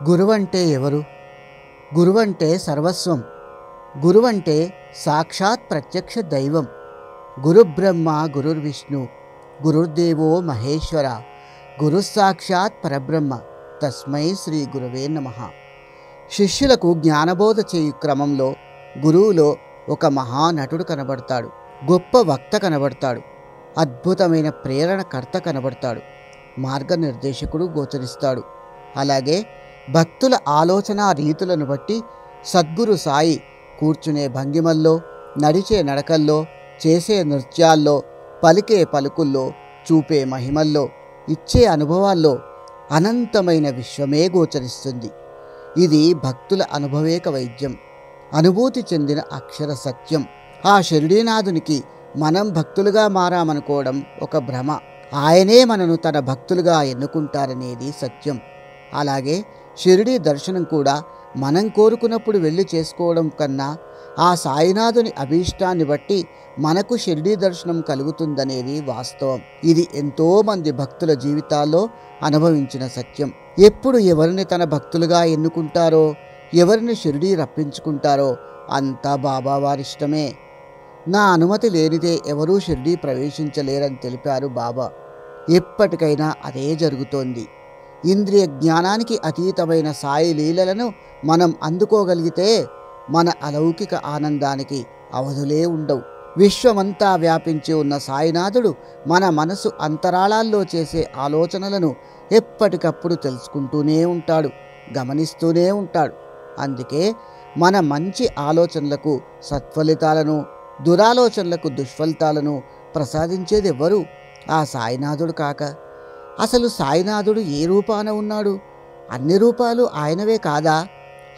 గురువంటే ఎవరు? గురువంటే సర్వస్వం. గురువంటే సాక్షాత్ ప్రత్యక్ష దైవం. గురుబ్రహ్మ గురుర్విష్ణు గురుర్దేవో మహేశ్వర గురుస్సాక్షాత్ పరబ్రహ్మ తస్మై శ్రీ గురవే నమః. శిష్యులకు జ్ఞానబోధ చేయు క్రమంలో గురువులో ఒక మహానటుడు కనబడతాడు. గొప్ప వక్త కనబడతాడు. అద్భుతమైన ప్రేరణకర్త కనబడతాడు. మార్గనిర్దేశకుడు గోచరిస్తాడు. అలాగే భక్తుల ఆలోచన రీతులను బట్టి సద్గురు సాయి కూర్చునే భంగిమల్లో, నడిచే నడకల్లో, చేసే నృత్యాల్లో, పలికే పలుకుల్లో, చూపే మహిమల్లో, ఇచ్చే అనుభవాల్లో అనంతమైన విశ్వమే గోచరిస్తుంది. ఇది భక్తుల అనుభవేక వైద్యం, అనుభూతి చెందిన అక్షర సత్యం. ఆ షిరిడీనాథునికి మనం భక్తులుగా మారామనుకోవడం ఒక భ్రమ. ఆయనే మనను తన భక్తులుగా ఎన్నుకుంటారనేది సత్యం. అలాగే షిరిడీ దర్శనం కూడా మనం కోరుకున్నప్పుడు వెళ్ళి చేసుకోవడం కన్నా ఆ సాయినాథుని అభీష్టాన్ని బట్టి మనకు షిరిడీ దర్శనం కలుగుతుందనేది వాస్తవం. ఇది ఎంతోమంది భక్తుల జీవితాల్లో అనుభవించిన సత్యం. ఎప్పుడు ఎవరిని తన భక్తులుగా ఎన్నుకుంటారో, ఎవరిని షిరిడీ రప్పించుకుంటారో అంతా బాబావారిష్టమే. నా అనుమతి లేనిదే ఎవరూ షిరిడీ ప్రవేశించలేరని తెలిపారు బాబా. ఎప్పటికైనా అదే జరుగుతోంది. ఇంద్రియ జ్ఞానానికి అతీతమైన సాయి లీలలను మనం అందుకోగలిగితే మన అలౌకిక ఆనందానికి అవధులే ఉండవు. విశ్వమంతా వ్యాపించి ఉన్న సాయినాథుడు మన మనసు అంతరాళాల్లో చేసే ఆలోచనలను ఎప్పటికప్పుడు తెలుసుకుంటూనే ఉంటాడు, గమనిస్తూనే ఉంటాడు. అందుకే మన మంచి ఆలోచనలకు సత్ఫలితాలను, దురాలోచనలకు దుష్ఫలితాలను ప్రసాదించేది ఎవరు? ఆ సాయినాథుడు కాక అసలు సాయినాథుడు ఏ రూపాన ఉన్నాడు? అన్ని రూపాలు ఆయనవే కాదా?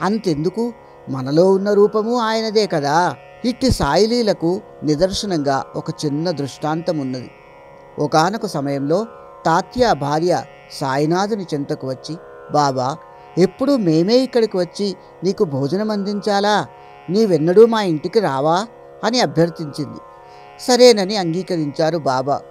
అంతెందుకు, మనలో ఉన్న రూపము ఆయనదే కదా. ఇట్టి సాయిలీలకు నిదర్శనంగా ఒక చిన్న దృష్టాంతం ఉన్నది. ఒకానొక సమయంలో తాత్యా భార్య సాయినాథుని చెంతకు వచ్చి, బాబా, ఎప్పుడూ మేమే ఇక్కడికి వచ్చి నీకు భోజనం అందించాలా? నీవెన్నడూ మా ఇంటికి రావా అని అభ్యర్థించింది. సరేనని అంగీకరించారు బాబా.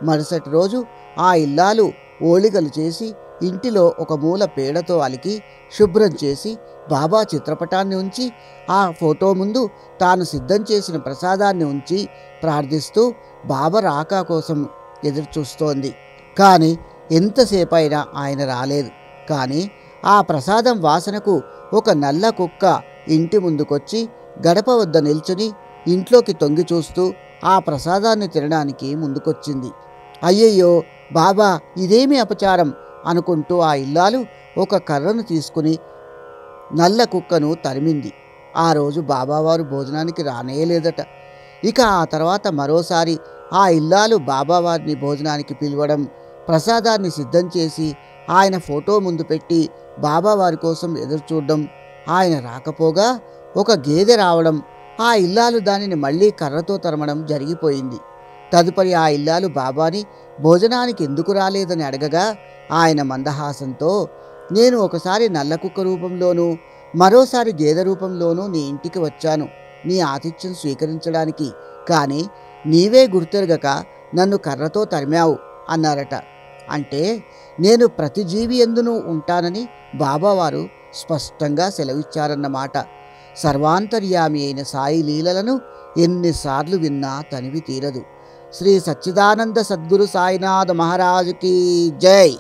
మరుసటి రోజు ఆ ఇల్లాలు ఓళిగలు చేసి ఇంటిలో ఒక మూల పేడతో అలికి శుభ్రం చేసి బాబా చిత్రపటాన్ని ఉంచి ఆ ఫోటో ముందు తాను సిద్ధం చేసిన ప్రసాదాన్ని ఉంచి ప్రార్థిస్తూ బాబా రాక కోసం ఎదురుచూస్తోంది. కానీ ఎంతసేపైనా ఆయన రాలేదు. కానీ ఆ ప్రసాదం వాసనకు ఒక నల్ల కుక్క ఇంటి ముందుకొచ్చి గడప వద్ద నిల్చుని ఇంట్లోకి తొంగి చూస్తూ ఆ ప్రసాదాన్ని తినడానికి ముందుకొచ్చింది. అయ్యయ్యో బాబా, ఇదేమి అపచారం అనుకుంటూ ఆ ఇల్లాలు ఒక కర్రను తీసుకుని నల్ల కుక్కను తరిమింది. ఆ రోజు బాబావారు భోజనానికి రానేలేదట. ఇక ఆ తర్వాత మరోసారి ఆ ఇల్లాలు బాబావారిని భోజనానికి పిలవడం, ప్రసాదాన్ని సిద్ధం చేసి ఆయన ఫోటో ముందు పెట్టి బాబావారి కోసం ఎదురుచూడడం, ఆయన రాకపోగా ఒక గేదె రావడం, ఆ ఇల్లాలు దానిని మళ్ళీ కర్రతో తరమడం జరిగిపోయింది. తదుపరి ఆ ఇల్లాలు బాబాని భోజనానికి ఎందుకు రాలేదని అడగగా ఆయన మందహాసంతో, నేను ఒకసారి నల్ల కుక్క రూపంలోనూ మరోసారి గేదె రూపంలోనూ నీ ఇంటికి వచ్చాను నీ ఆతిథ్యం స్వీకరించడానికి. కానీ నీవే గుర్తెరగక నన్ను కర్రతో తరిమావు అన్నారట. అంటే నేను ప్రతి జీవి యందునూ ఉంటానని బాబావారు స్పష్టంగా సెలవిచ్చారన్నమాట. సర్వాంతర్యామి అయిన సాయి లీలలను ఎన్నిసార్లు విన్నా తనివి తీరదు. శ్రీ సచ్చిదానంద సద్గురు సాయినాథ మహారాజుకి జై.